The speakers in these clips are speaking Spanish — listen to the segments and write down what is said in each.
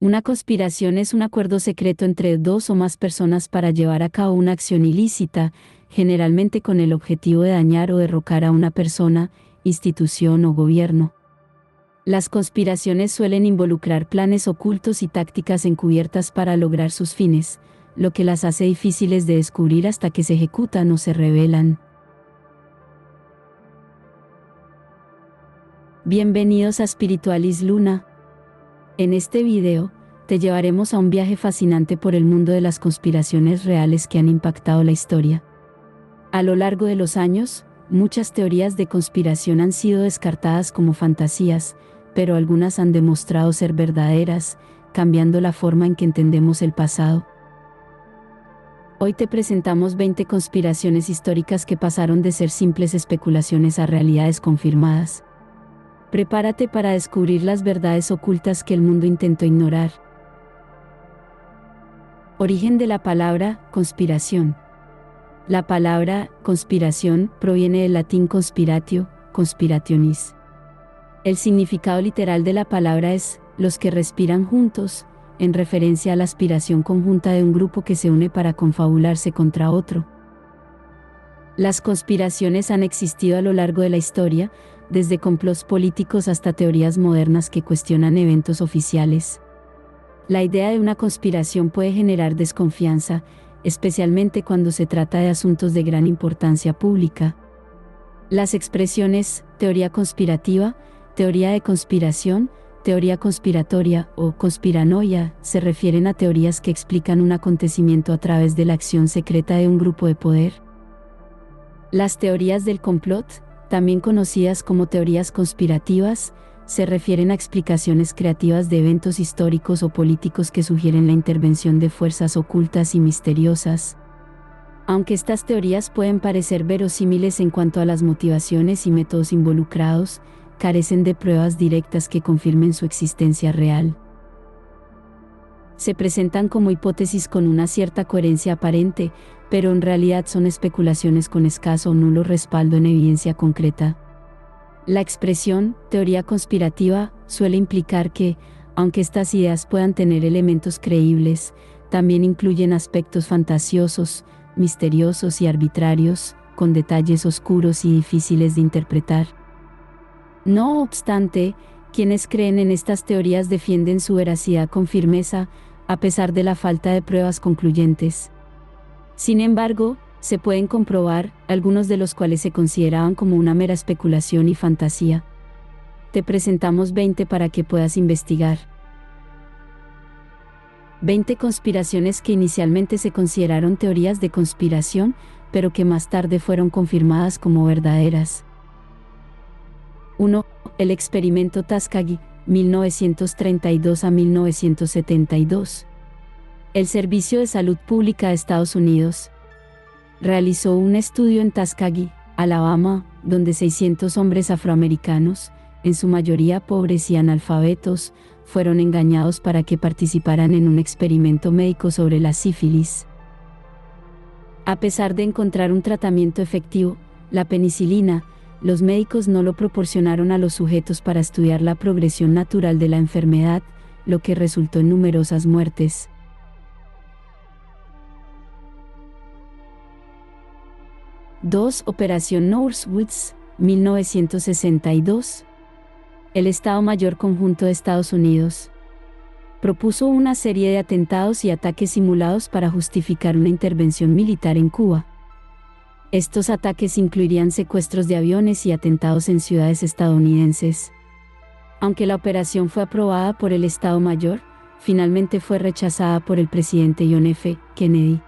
Una conspiración es un acuerdo secreto entre dos o más personas para llevar a cabo una acción ilícita, generalmente con el objetivo de dañar o derrocar a una persona, institución o gobierno. Las conspiraciones suelen involucrar planes ocultos y tácticas encubiertas para lograr sus fines, lo que las hace difíciles de descubrir hasta que se ejecutan o se revelan. Bienvenidos a Spiritualis Luna. En este video, te llevaremos a un viaje fascinante por el mundo de las conspiraciones reales que han impactado la historia. A lo largo de los años, muchas teorías de conspiración han sido descartadas como fantasías, pero algunas han demostrado ser verdaderas, cambiando la forma en que entendemos el pasado. Hoy te presentamos 20 conspiraciones históricas que pasaron de ser simples especulaciones a realidades confirmadas. Prepárate para descubrir las verdades ocultas que el mundo intentó ignorar. Origen de la palabra conspiración. La palabra conspiración proviene del latín conspiratio, conspirationis. El significado literal de la palabra es los que respiran juntos, en referencia a la aspiración conjunta de un grupo que se une para confabularse contra otro. Las conspiraciones han existido a lo largo de la historia, desde complots políticos hasta teorías modernas que cuestionan eventos oficiales. La idea de una conspiración puede generar desconfianza, especialmente cuando se trata de asuntos de gran importancia pública. Las expresiones teoría conspirativa, teoría de conspiración, teoría conspiratoria o conspiranoia se refieren a teorías que explican un acontecimiento a través de la acción secreta de un grupo de poder. Las teorías del complot, también conocidas como teorías conspirativas, se refieren a explicaciones creativas de eventos históricos o políticos que sugieren la intervención de fuerzas ocultas y misteriosas. Aunque estas teorías pueden parecer verosímiles en cuanto a las motivaciones y métodos involucrados, carecen de pruebas directas que confirmen su existencia real. Se presentan como hipótesis con una cierta coherencia aparente, pero en realidad son especulaciones con escaso o nulo respaldo en evidencia concreta. La expresión teoría conspirativa suele implicar que, aunque estas ideas puedan tener elementos creíbles, también incluyen aspectos fantasiosos, misteriosos y arbitrarios, con detalles oscuros y difíciles de interpretar. No obstante, quienes creen en estas teorías defienden su veracidad con firmeza, a pesar de la falta de pruebas concluyentes. Sin embargo, se pueden comprobar, algunos de los cuales se consideraban como una mera especulación y fantasía. Te presentamos 20 para que puedas investigar. 20 conspiraciones que inicialmente se consideraron teorías de conspiración, pero que más tarde fueron confirmadas como verdaderas. 1. El experimento Tuskegee, 1932 a 1972. El Servicio de Salud Pública de Estados Unidos realizó un estudio en Tuskegee, Alabama, donde 600 hombres afroamericanos, en su mayoría pobres y analfabetos, fueron engañados para que participaran en un experimento médico sobre la sífilis. A pesar de encontrar un tratamiento efectivo, la penicilina, los médicos no lo proporcionaron a los sujetos para estudiar la progresión natural de la enfermedad, lo que resultó en numerosas muertes. 2. Operación Northwoods, 1962. El Estado Mayor Conjunto de Estados Unidos propuso una serie de atentados y ataques simulados para justificar una intervención militar en Cuba. Estos ataques incluirían secuestros de aviones y atentados en ciudades estadounidenses. Aunque la operación fue aprobada por el Estado Mayor, finalmente fue rechazada por el presidente John F. Kennedy.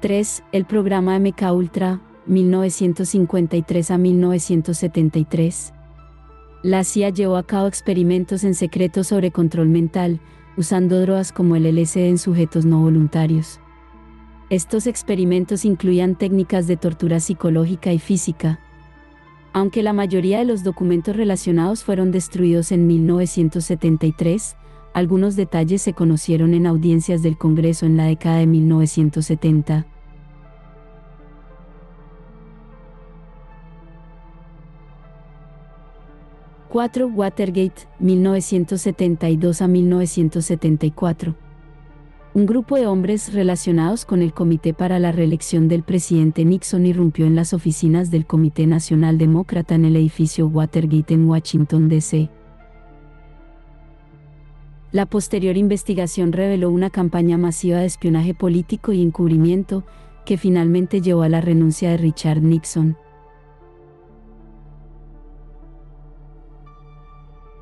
3. El programa MKUltra, 1953 a 1973. La CIA llevó a cabo experimentos en secreto sobre control mental, usando drogas como el LSD en sujetos no voluntarios. Estos experimentos incluían técnicas de tortura psicológica y física. Aunque la mayoría de los documentos relacionados fueron destruidos en 1973, algunos detalles se conocieron en audiencias del Congreso en la década de 1970. 4. Watergate, 1972 a 1974. Un grupo de hombres relacionados con el Comité para la Reelección del presidente Nixon irrumpió en las oficinas del Comité Nacional Demócrata en el edificio Watergate en Washington, D.C. La posterior investigación reveló una campaña masiva de espionaje político y encubrimiento, que finalmente llevó a la renuncia de Richard Nixon.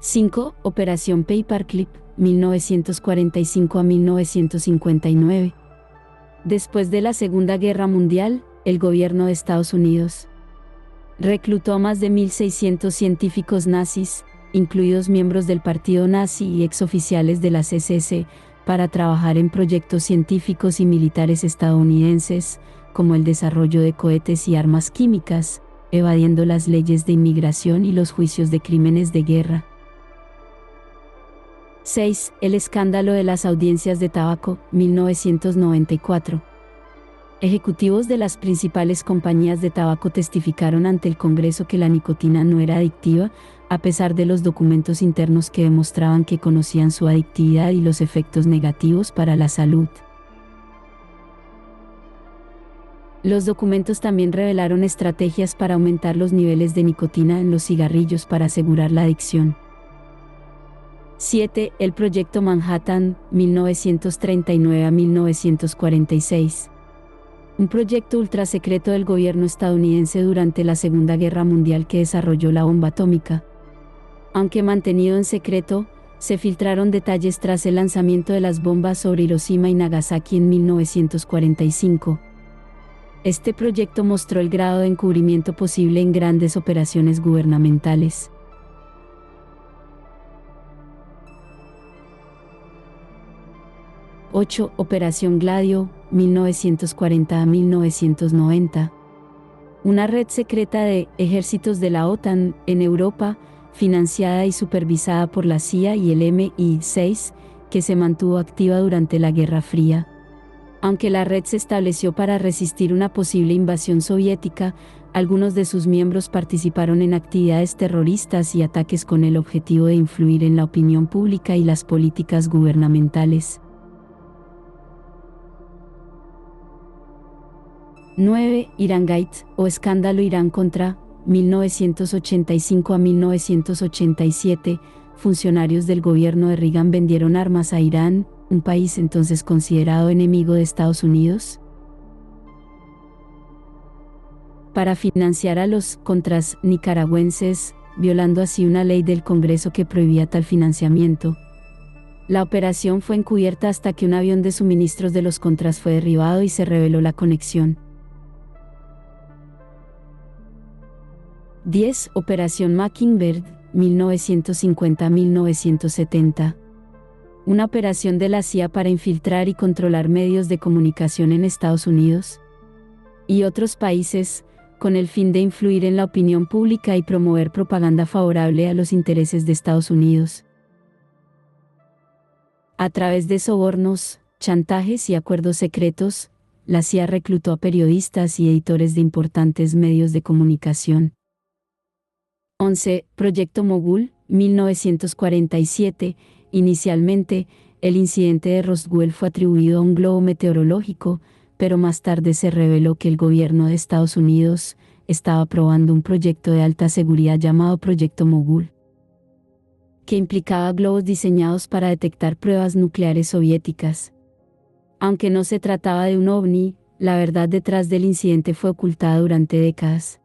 5. Operación Paperclip, 1945 a 1959. Después de la Segunda Guerra Mundial, el gobierno de Estados Unidos reclutó a más de 1.600 científicos nazis, incluidos miembros del partido nazi y exoficiales de las SS, para trabajar en proyectos científicos y militares estadounidenses, como el desarrollo de cohetes y armas químicas, evadiendo las leyes de inmigración y los juicios de crímenes de guerra. 6. El escándalo de las audiencias de tabaco, 1994. Ejecutivos de las principales compañías de tabaco testificaron ante el Congreso que la nicotina no era adictiva, a pesar de los documentos internos que demostraban que conocían su adictividad y los efectos negativos para la salud. Los documentos también revelaron estrategias para aumentar los niveles de nicotina en los cigarrillos para asegurar la adicción. 7. El Proyecto Manhattan, 1939 a 1946. Un proyecto ultrasecreto del gobierno estadounidense durante la Segunda Guerra Mundial que desarrolló la bomba atómica. Aunque mantenido en secreto, se filtraron detalles tras el lanzamiento de las bombas sobre Hiroshima y Nagasaki en 1945. Este proyecto mostró el grado de encubrimiento posible en grandes operaciones gubernamentales. 8. Operación Gladio, 1940 a 1990. Una red secreta de ejércitos de la OTAN en Europa, financiada y supervisada por la CIA y el MI6, que se mantuvo activa durante la Guerra Fría. Aunque la red se estableció para resistir una posible invasión soviética, algunos de sus miembros participaron en actividades terroristas y ataques con el objetivo de influir en la opinión pública y las políticas gubernamentales. 9. Irangate, o Escándalo Irán Contra, 1985 a 1987, funcionarios del gobierno de Reagan vendieron armas a Irán, un país entonces considerado enemigo de Estados Unidos, para financiar a los contras nicaragüenses, violando así una ley del Congreso que prohibía tal financiamiento. La operación fue encubierta hasta que un avión de suministros de los contras fue derribado y se reveló la conexión. 10. Operación Mockingbird, 1950-1970. Una operación de la CIA para infiltrar y controlar medios de comunicación en Estados Unidos y otros países, con el fin de influir en la opinión pública y promover propaganda favorable a los intereses de Estados Unidos. A través de sobornos, chantajes y acuerdos secretos, la CIA reclutó a periodistas y editores de importantes medios de comunicación. 11. Proyecto Mogul, 1947. Inicialmente, el incidente de Roswell fue atribuido a un globo meteorológico, pero más tarde se reveló que el gobierno de Estados Unidos estaba probando un proyecto de alta seguridad llamado Proyecto Mogul, que implicaba globos diseñados para detectar pruebas nucleares soviéticas. Aunque no se trataba de un ovni, la verdad detrás del incidente fue ocultada durante décadas.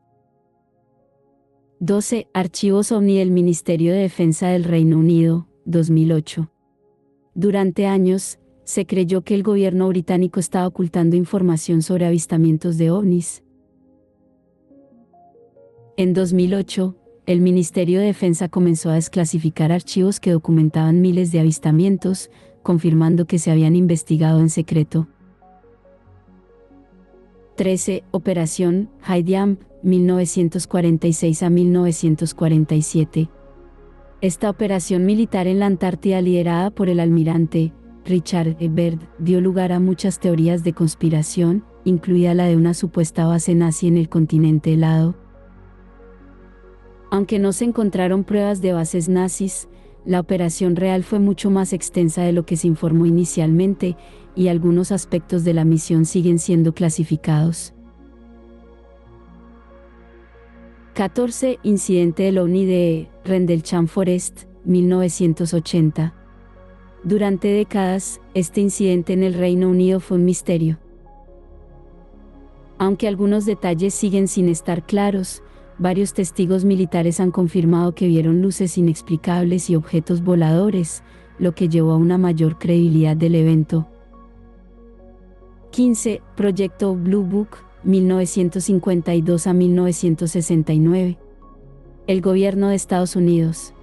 12. Archivos OVNI del Ministerio de Defensa del Reino Unido, 2008. Durante años, se creyó que el gobierno británico estaba ocultando información sobre avistamientos de ovnis. En 2008, el Ministerio de Defensa comenzó a desclasificar archivos que documentaban miles de avistamientos, confirmando que se habían investigado en secreto. 13. Operación High Jump, 1946 a 1947. Esta operación militar en la Antártida liderada por el almirante Richard E. Byrd dio lugar a muchas teorías de conspiración, incluida la de una supuesta base nazi en el continente helado. Aunque no se encontraron pruebas de bases nazis, la operación real fue mucho más extensa de lo que se informó inicialmente, y algunos aspectos de la misión siguen siendo clasificados. 14. Incidente del OVNI de Rendlesham Forest, 1980. Durante décadas, este incidente en el Reino Unido fue un misterio. Aunque algunos detalles siguen sin estar claros, varios testigos militares han confirmado que vieron luces inexplicables y objetos voladores, lo que llevó a una mayor credibilidad del evento. 15. Proyecto Blue Book, 1952 a 1969. El gobierno de Estados Unidos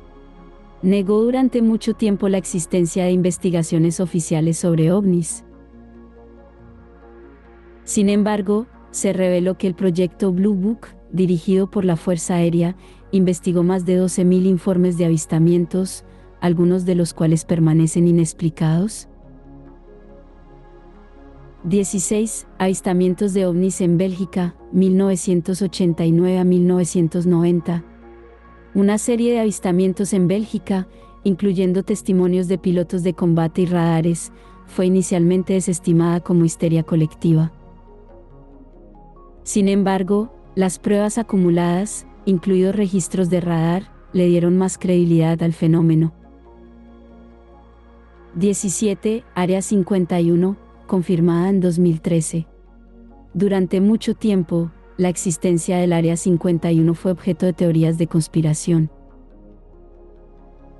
negó durante mucho tiempo la existencia de investigaciones oficiales sobre ovnis. Sin embargo, se reveló que el proyecto Blue Book, dirigido por la Fuerza Aérea, investigó más de 12.000 informes de avistamientos, algunos de los cuales permanecen inexplicados. 16. Avistamientos de ovnis en Bélgica, 1989 a 1990. Una serie de avistamientos en Bélgica, incluyendo testimonios de pilotos de combate y radares, fue inicialmente desestimada como histeria colectiva. Sin embargo, las pruebas acumuladas, incluidos registros de radar, le dieron más credibilidad al fenómeno. 17. Área 51, confirmada en 2013. Durante mucho tiempo, la existencia del Área 51 fue objeto de teorías de conspiración.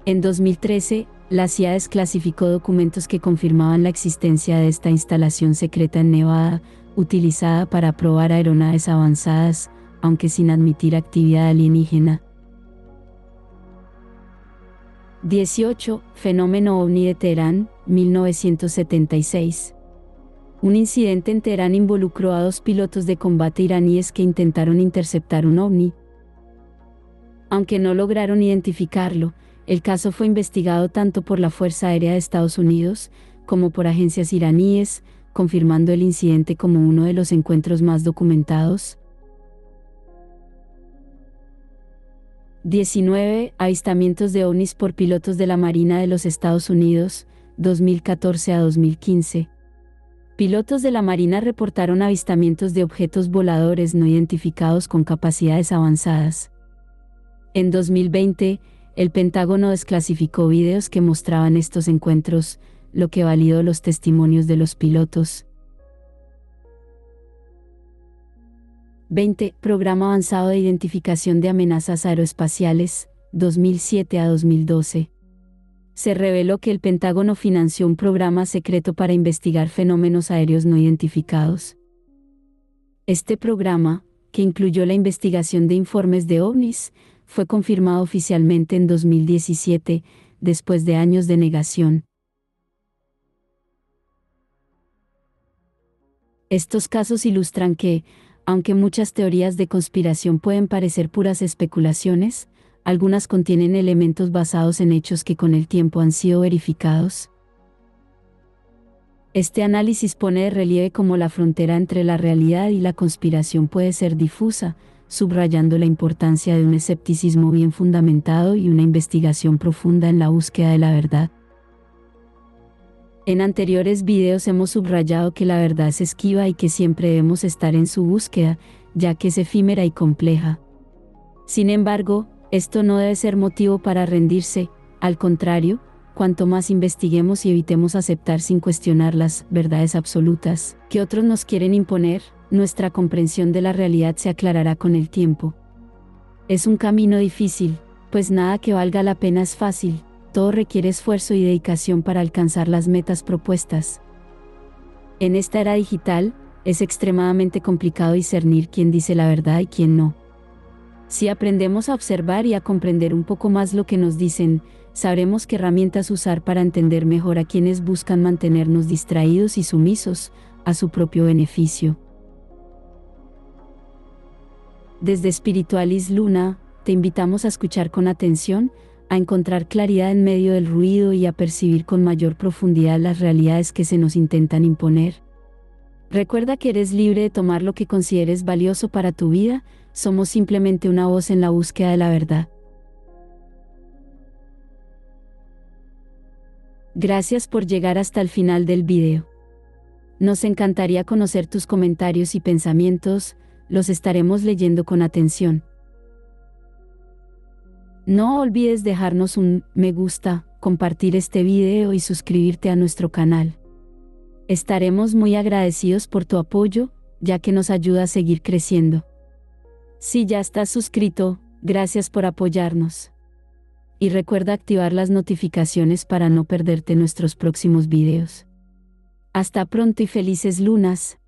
En 2013, la CIA desclasificó documentos que confirmaban la existencia de esta instalación secreta en Nevada, utilizada para probar aeronaves avanzadas, aunque sin admitir actividad alienígena. 18. Fenómeno OVNI de Teherán, 1976. Un incidente en Teherán involucró a 2 pilotos de combate iraníes que intentaron interceptar un ovni. Aunque no lograron identificarlo, el caso fue investigado tanto por la Fuerza Aérea de Estados Unidos, como por agencias iraníes, confirmando el incidente como uno de los encuentros más documentados. 19. Avistamientos de ovnis por pilotos de la Marina de los Estados Unidos, 2014 a 2015. Pilotos de la Marina reportaron avistamientos de objetos voladores no identificados con capacidades avanzadas. En 2020, el Pentágono desclasificó videos que mostraban estos encuentros, lo que validó los testimonios de los pilotos. 20. Programa Avanzado de Identificación de Amenazas Aeroespaciales, 2007 a 2012. Se reveló que el Pentágono financió un programa secreto para investigar fenómenos aéreos no identificados. Este programa, que incluyó la investigación de informes de ovnis, fue confirmado oficialmente en 2017, después de años de negación. Estos casos ilustran que, aunque muchas teorías de conspiración pueden parecer puras especulaciones, algunas contienen elementos basados en hechos que con el tiempo han sido verificados. Este análisis pone de relieve cómo la frontera entre la realidad y la conspiración puede ser difusa, subrayando la importancia de un escepticismo bien fundamentado y una investigación profunda en la búsqueda de la verdad. En anteriores videos hemos subrayado que la verdad es esquiva y que siempre debemos estar en su búsqueda, ya que es efímera y compleja. Sin embargo, esto no debe ser motivo para rendirse, al contrario, cuanto más investiguemos y evitemos aceptar sin cuestionar las verdades absolutas que otros nos quieren imponer, nuestra comprensión de la realidad se aclarará con el tiempo. Es un camino difícil, pues nada que valga la pena es fácil, todo requiere esfuerzo y dedicación para alcanzar las metas propuestas. En esta era digital, es extremadamente complicado discernir quién dice la verdad y quién no. Si aprendemos a observar y a comprender un poco más lo que nos dicen, sabremos qué herramientas usar para entender mejor a quienes buscan mantenernos distraídos y sumisos, a su propio beneficio. Desde Spiritualis Luna, te invitamos a escuchar con atención, a encontrar claridad en medio del ruido y a percibir con mayor profundidad las realidades que se nos intentan imponer. Recuerda que eres libre de tomar lo que consideres valioso para tu vida, somos simplemente una voz en la búsqueda de la verdad. Gracias por llegar hasta el final del video. Nos encantaría conocer tus comentarios y pensamientos, los estaremos leyendo con atención. No olvides dejarnos un me gusta, compartir este video y suscribirte a nuestro canal. Estaremos muy agradecidos por tu apoyo, ya que nos ayuda a seguir creciendo. Si ya estás suscrito, gracias por apoyarnos. Y recuerda activar las notificaciones para no perderte nuestros próximos videos. Hasta pronto y felices lunas.